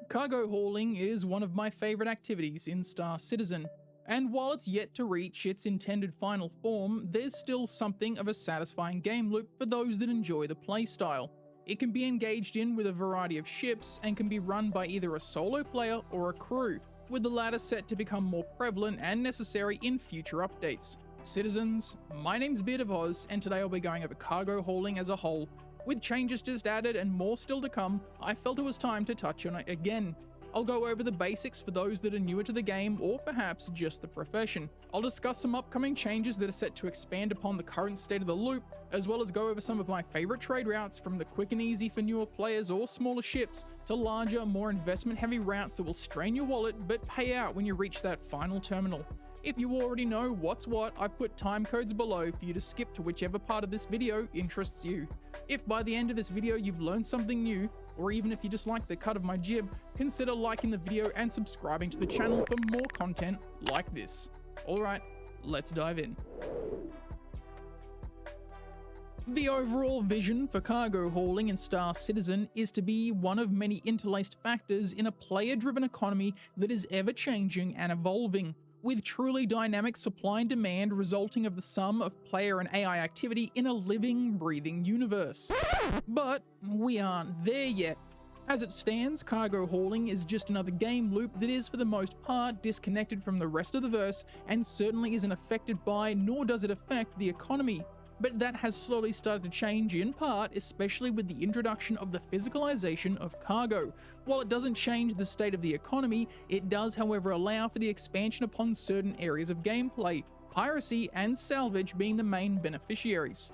Cargo hauling is one of my favourite activities in Star Citizen, and while it's yet to reach its intended final form, there's still something of a satisfying game loop for those that enjoy the playstyle. It can be engaged in with a variety of ships and can be run by either a solo player or a crew, with the latter set to become more prevalent and necessary in future updates. Citizens, my name's Beard of Oz, and today I'll be going over cargo hauling as a whole. With changes just added and more still to come, I felt it was time to touch on it again. I'll go over the basics for those that are newer to the game or perhaps just the profession. I'll discuss some upcoming changes that are set to expand upon the current state of the loop, as well as go over some of my favourite trade routes from the quick and easy for newer players or smaller ships to larger, more investment heavy routes that will strain your wallet but pay out when you reach that final terminal. If you already know what's what, I've put time codes below for you to skip to whichever part of this video interests you. If by the end of this video you've learned something new, or even if you just like the cut of my jib, consider liking the video and subscribing to the channel for more content like this. Alright, let's dive in. The overall vision for cargo hauling in Star Citizen is to be one of many interlaced factors in a player-driven economy that is ever-changing and evolving, with truly dynamic supply and demand resulting of the sum of player and AI activity in a living, breathing universe. But we aren't there yet. As it stands, cargo hauling is just another game loop that is for the most part disconnected from the rest of the verse and certainly isn't affected by, nor does it affect, the economy. But that has slowly started to change in part, especially with the introduction of the physicalization of cargo. While it doesn't change the state of the economy, it does however allow for the expansion upon certain areas of gameplay, piracy and salvage being the main beneficiaries.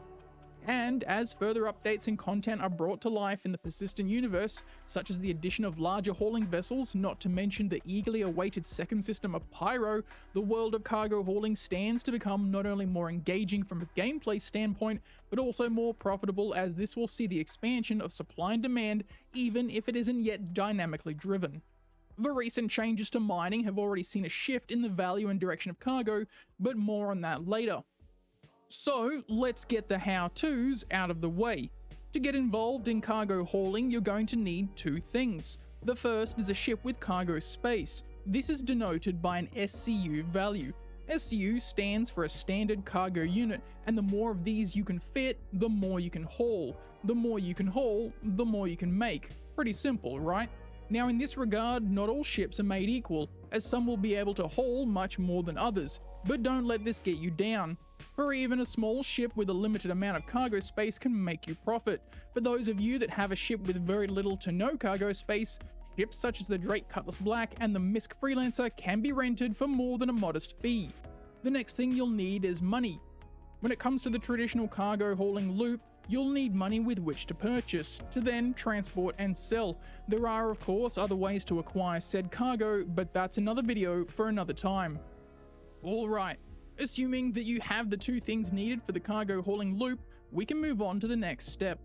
And as further updates and content are brought to life in the persistent universe, such as the addition of larger hauling vessels, not to mention the eagerly awaited second system of Pyro, the world of cargo hauling stands to become not only more engaging from a gameplay standpoint, but also more profitable, as this will see the expansion of supply and demand even if it isn't yet dynamically driven. The recent changes to mining have already seen a shift in the value and direction of cargo, but more on that later. So let's get the how-tos out of the way. To get involved in cargo hauling, you're going to need two things. The first is a ship with cargo space. This is denoted by an SCU value. SCU stands for a standard cargo unit, and the more of these you can fit, the more you can haul. The more you can haul, the more you can make. Pretty simple, right? Now in this regard, not all ships are made equal, as some will be able to haul much more than others, but don't let this get you down. For even a small ship with a limited amount of cargo space can make you profit. For those of you that have a ship with very little to no cargo space, ships such as the Drake Cutlass Black and the Misk Freelancer can be rented for more than a modest fee. The next thing you'll need is money. When it comes to the traditional cargo hauling loop, you'll need money with which to purchase, to then transport and sell. There are of course other ways to acquire said cargo, but that's another video for another time. Alright. Assuming that you have the two things needed for the cargo hauling loop, we can move on to the next step.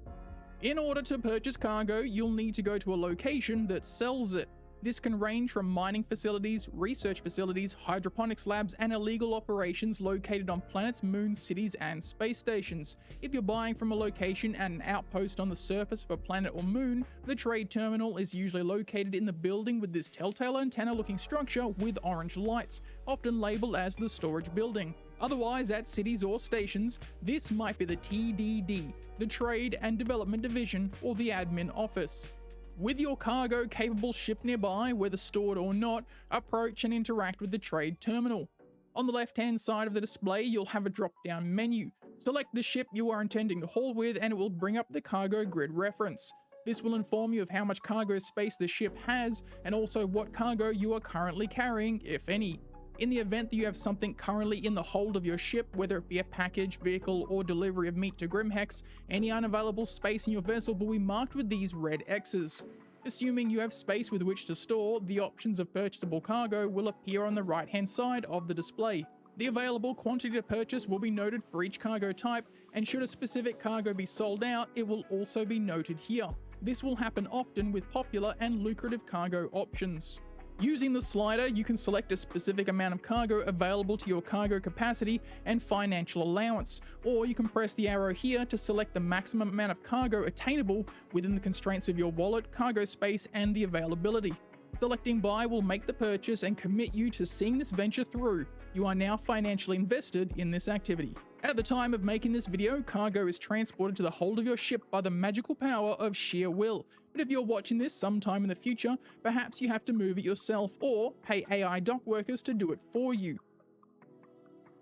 In order to purchase cargo, you'll need to go to a location that sells it. This can range from mining facilities, research facilities, hydroponics labs, and illegal operations located on planets, moons, cities, and space stations. If you're buying from a location at an outpost on the surface of a planet or moon, the trade terminal is usually located in the building with this telltale antenna-looking structure with orange lights, often labeled as the storage building. Otherwise, at cities or stations, this might be the TDD, the Trade and Development Division, or the Admin Office. With your cargo-capable ship nearby, whether stored or not, approach and interact with the trade terminal. On the left-hand side of the display, you'll have a drop-down menu. Select the ship you are intending to haul with and it will bring up the cargo grid reference. This will inform you of how much cargo space the ship has and also what cargo you are currently carrying, if any. In the event that you have something currently in the hold of your ship, whether it be a package, vehicle, or delivery of meat to Grimhex, any unavailable space in your vessel will be marked with these red X's. Assuming you have space with which to store, the options of purchasable cargo will appear on the right-hand side of the display. The available quantity to purchase will be noted for each cargo type, and should a specific cargo be sold out, it will also be noted here. This will happen often with popular and lucrative cargo options. Using the slider, you can select a specific amount of cargo available to your cargo capacity and financial allowance, or you can press the arrow here to select the maximum amount of cargo attainable within the constraints of your wallet, cargo space, and the availability. Selecting buy will make the purchase and commit you to seeing this venture through. You are now financially invested in this activity. At the time of making this video, cargo is transported to the hold of your ship by the magical power of sheer will. But if you're watching this sometime in the future, perhaps you have to move it yourself or pay AI dock workers to do it for you.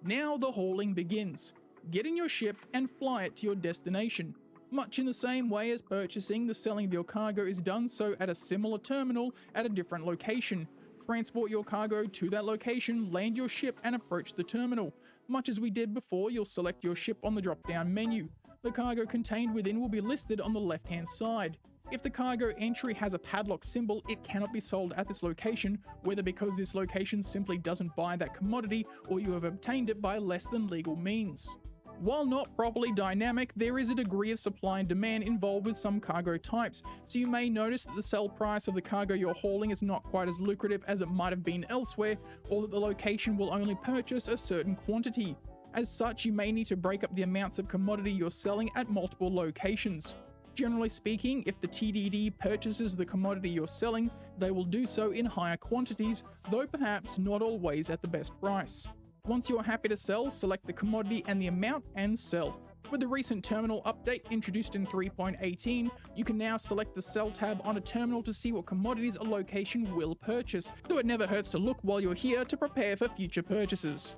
Now the hauling begins. Get in your ship and fly it to your destination. Much in the same way as purchasing, the selling of your cargo is done so at a similar terminal at a different location. Transport your cargo to that location, land your ship and approach the terminal. Much as we did before, you'll select your ship on the drop-down menu. The cargo contained within will be listed on the left-hand side. If the cargo entry has a padlock symbol, it cannot be sold at this location, whether because this location simply doesn't buy that commodity or you have obtained it by less than legal means. While not properly dynamic, there is a degree of supply and demand involved with some cargo types, so you may notice that the sell price of the cargo you're hauling is not quite as lucrative as it might have been elsewhere, or that the location will only purchase a certain quantity. As such, you may need to break up the amounts of commodity you're selling at multiple locations. Generally speaking, if the TDD purchases the commodity you're selling, they will do so in higher quantities, though perhaps not always at the best price. Once you're happy to sell, select the commodity and the amount and sell. With the recent terminal update introduced in 3.18, you can now select the sell tab on a terminal to see what commodities a location will purchase, so it never hurts to look while you're here to prepare for future purchases.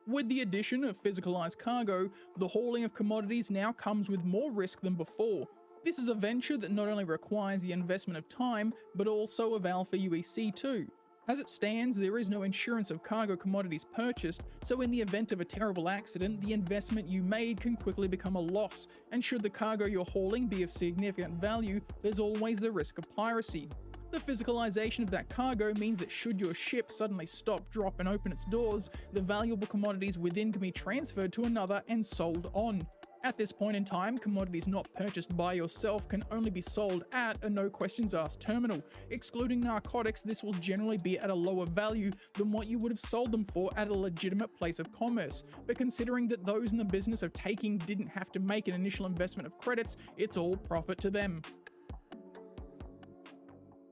With the addition of physicalized cargo, the hauling of commodities now comes with more risk than before. This is a venture that not only requires the investment of time, but also of alpha UEC too. As it stands, there is no insurance of cargo commodities purchased, so in the event of a terrible accident, the investment you made can quickly become a loss, and should the cargo you're hauling be of significant value, there's always the risk of piracy. The physicalization of that cargo means that should your ship suddenly stop, drop, and open its doors, the valuable commodities within can be transferred to another and sold on. At this point in time, commodities not purchased by yourself can only be sold at a no questions asked terminal. Excluding narcotics, this will generally be at a lower value than what you would have sold them for at a legitimate place of commerce. But considering that those in the business of taking didn't have to make an initial investment of credits, it's all profit to them.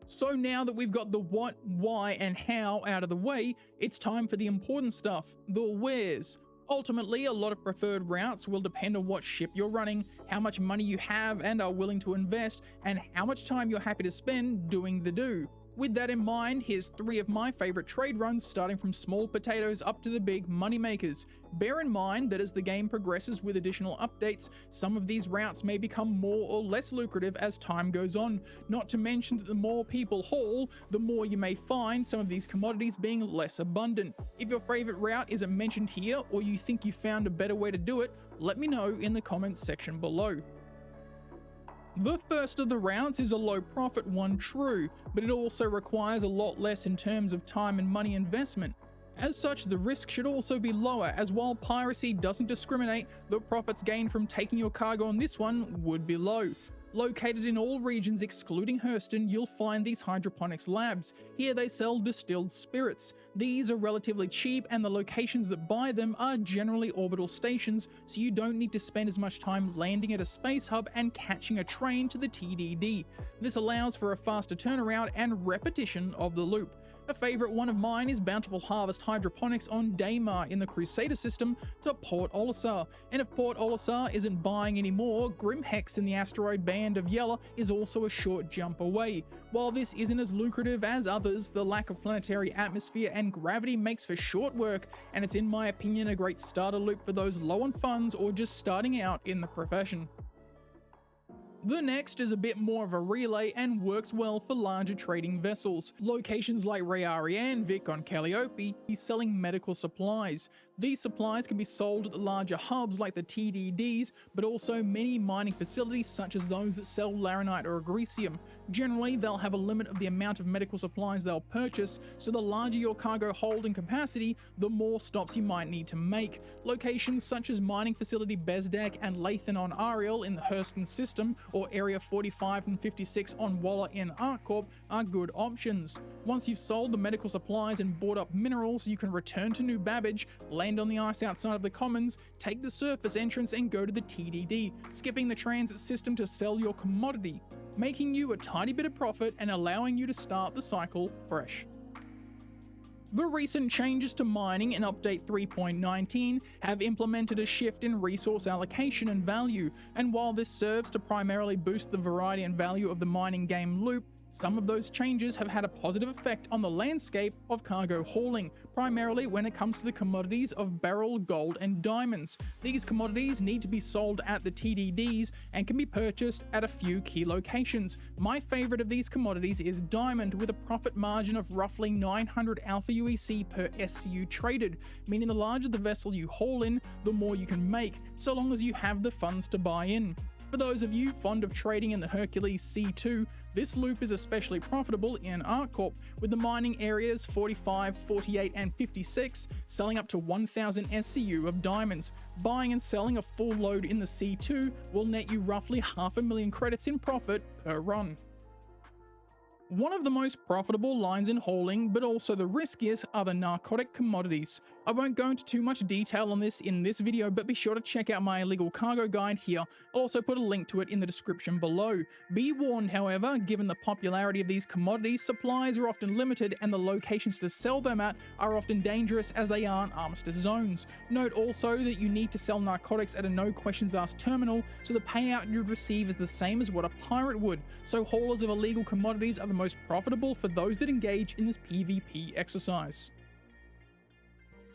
So now that we've got the what, why, and how out of the way, it's time for the important stuff, the wheres. Ultimately, a lot of preferred routes will depend on what ship you're running, how much money you have and are willing to invest, and how much time you're happy to spend doing the do. With that in mind, here's 3 of my favorite trade runs, starting from small potatoes up to the big money makers. Bear in mind that as the game progresses with additional updates, some of these routes may become more or less lucrative as time goes on, not to mention that the more people haul, the more you may find some of these commodities being less abundant. If your favorite route isn't mentioned here or you think you found a better way to do it, let me know in the comments section below. The first of the routes is a low profit one, true, but it also requires a lot less in terms of time and money investment. As such, the risk should also be lower, as while piracy doesn't discriminate, the profits gained from taking your cargo on this one would be low. Located in all regions excluding Hurston, you'll find these hydroponics labs. Here they sell distilled spirits. These are relatively cheap and the locations that buy them are generally orbital stations, so you don't need to spend as much time landing at a space hub and catching a train to the TDD. This allows for a faster turnaround and repetition of the loop. A favourite one of mine is Bountiful Harvest Hydroponics on Daymar in the Crusader system to Port Olisar, and if Port Olisar isn't buying anymore, Grim Hex in the asteroid band of Yella is also a short jump away. While this isn't as lucrative as others, the lack of planetary atmosphere and gravity makes for short work, and it's in my opinion a great starter loop for those low on funds or just starting out in the profession. The next is a bit more of a relay and works well for larger trading vessels. Locations like Rayarian Vic on Calliope is selling medical supplies. These supplies can be sold at the larger hubs like the TDDs, but also many mining facilities such as those that sell laranite or agricium. Generally, they'll have a limit of the amount of medical supplies they'll purchase, so the larger your cargo holding capacity, the more stops you might need to make. Locations such as mining facility Bezdek and Lathan on Ariel in the Hurston system, or Area 45 and 56 on Walla in ArcCorp are good options. Once you've sold the medical supplies and bought up minerals, you can return to New Babbage, land on the ice outside of the Commons, take the surface entrance and go to the TDD, skipping the transit system to sell your commodity. making you a tiny bit of profit and allowing you to start the cycle fresh. The recent changes to mining in Update 3.19 have implemented a shift in resource allocation and value, and while this serves to primarily boost the variety and value of the mining game loop, some of those changes have had a positive effect on the landscape of cargo hauling, primarily when it comes to the commodities of beryl, gold, and diamonds. These commodities need to be sold at the TDDs and can be purchased at a few key locations. My favorite of these commodities is diamond, with a profit margin of roughly 900 alpha UEC per SCU traded, meaning the larger the vessel you haul in, the more you can make, so long as you have the funds to buy in. For those of you fond of trading in the Hercules C2, this loop is especially profitable in ArcCorp, with the mining areas 45, 48, and 56 selling up to 1000 SCU of diamonds. Buying and selling a full load in the C2 will net you roughly 500,000 credits in profit per run. One of the most profitable lines in hauling, but also the riskiest, are the narcotic commodities. I won't go into too much detail on this in this video, but be sure to check out my illegal cargo guide here. I'll also put a link to it in the description below. Be warned, however, given the popularity of these commodities, supplies are often limited and the locations to sell them at are often dangerous as they aren't armistice zones. Note also that you need to sell narcotics at a no questions asked terminal, so the payout you'd receive is the same as what a pirate would, so haulers of illegal commodities are the most profitable for those that engage in this PvP exercise.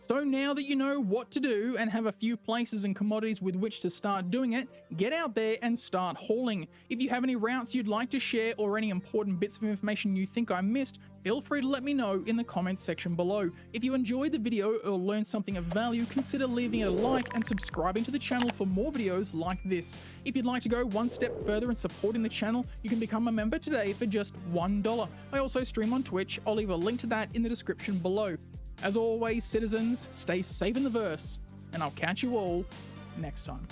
So now that you know what to do and have a few places and commodities with which to start doing it, get out there and start hauling. If you have any routes you'd like to share or any important bits of information you think I missed, feel free to let me know in the comments section below. If you enjoyed the video or learned something of value, consider leaving it a like and subscribing to the channel for more videos like this. If you'd like to go one step further in supporting the channel, you can become a member today for just $1. I also stream on Twitch. I'll leave a link to that in the description below. As always, citizens, stay safe in the verse, and I'll catch you all next time.